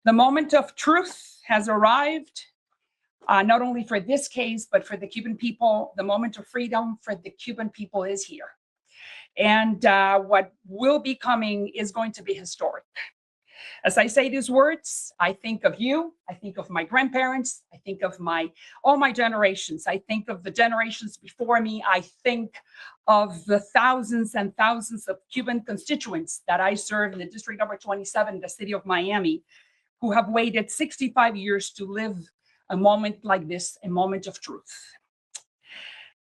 The moment of truth has arrived, not only for this case, but for the Cuban people. The moment of freedom for the Cuban people is here. And what will be coming is going to be historic. As I say these words, I think of you, I think of my grandparents, I think of all my generations, I think of the generations before me, I think of the thousands and thousands of Cuban constituents that I serve in the district number 27, the city of Miami, who have waited 65 years to live a moment like this, a moment of truth.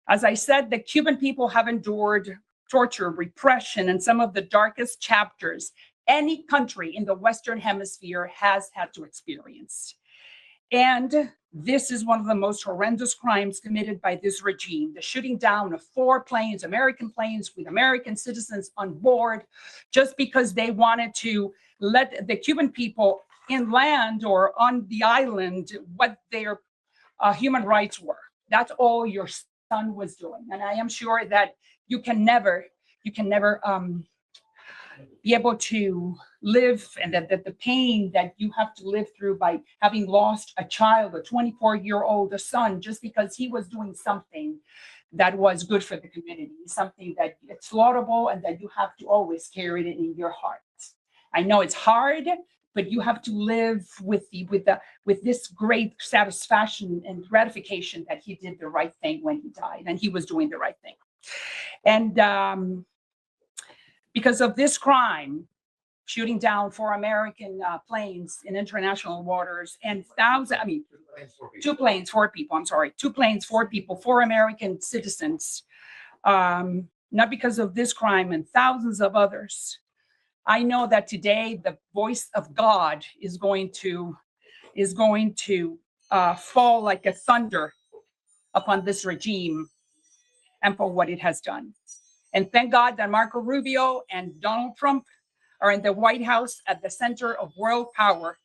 As I said, the Cuban people have endured torture, repression, and some of the darkest chapters any country in the Western Hemisphere has had to experience. And this is one of the most horrendous crimes committed by this regime, the shooting down of 4 planes, American planes with American citizens on board, just because they wanted to let the Cuban people inland or on the island what their human rights were. That's all your son was doing. And I am sure that you can never be able to live, and that the pain that you have to live through by having lost a child, a 24-year-old, a son, just because he was doing something that was good for the community, something that it's laudable and that you have to always carry it in your heart. I know it's hard, but you have to live with this great satisfaction and gratification that he did the right thing when he died, and he was doing the right thing. And because of this crime, shooting down 4 American planes in international waters, and 2 planes, 4 people, 4 American citizens, not because of this crime and thousands of others. I know that today the voice of God is going to fall like a thunder upon this regime and for what it has done. And thank God that Marco Rubio and Donald Trump are in the White House at the center of world power,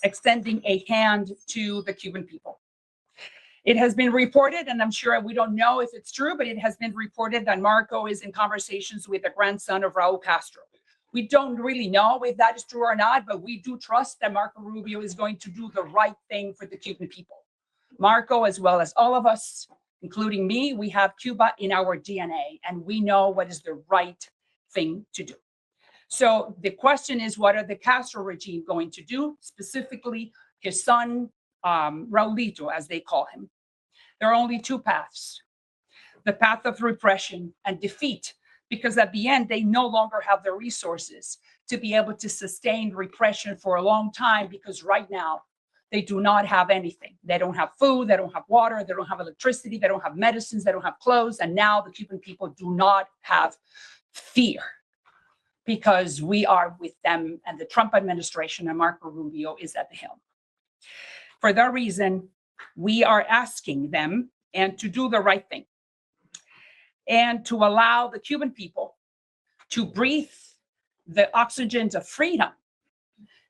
extending a hand to the Cuban people. It has been reported, and I'm sure we don't know if it's true, but it has been reported that Marco is in conversations with the grandson of Raul Castro. We don't really know if that is true or not, but we do trust that Marco Rubio is going to do the right thing for the Cuban people. Marco, as well as all of us, including me, we have Cuba in our DNA, and we know what is the right thing to do. So the question is, what are the Castro regime going to do? Specifically, his son, Raulito, as they call him. There are only 2 paths: the path of repression and defeat, because at the end, they no longer have the resources to be able to sustain repression for a long time, because right now, they do not have anything. They don't have food, they don't have water, they don't have electricity, they don't have medicines, they don't have clothes. And now the Cuban people do not have fear, because we are with them, and the Trump administration and Marco Rubio is at the helm. For that reason, we are asking them and to do the right thing and to allow the Cuban people to breathe the oxygen of freedom,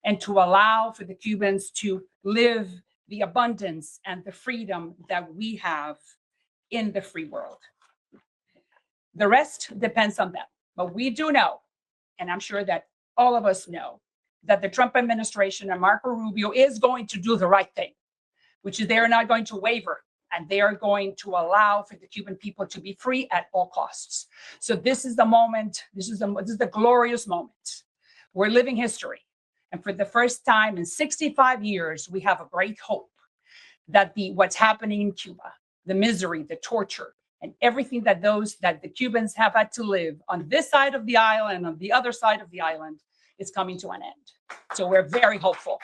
and to allow for the Cubans to live the abundance and the freedom that we have in the free world. The rest depends on them. But we do know, and I'm sure that all of us know, that the Trump administration and Marco Rubio is going to do the right thing, which is they are not going to waver, and they are going to allow for the Cuban people to be free at all costs. So this is the moment, this is the glorious moment. We're living history. And for the first time in 65 years, we have a great hope that what's happening in Cuba, the misery, the torture, and everything that the Cubans have had to live on this side of the island, on the other side of the island, is coming to an end. So we're very hopeful.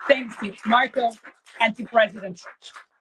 Thanks to Marco and to President Trump.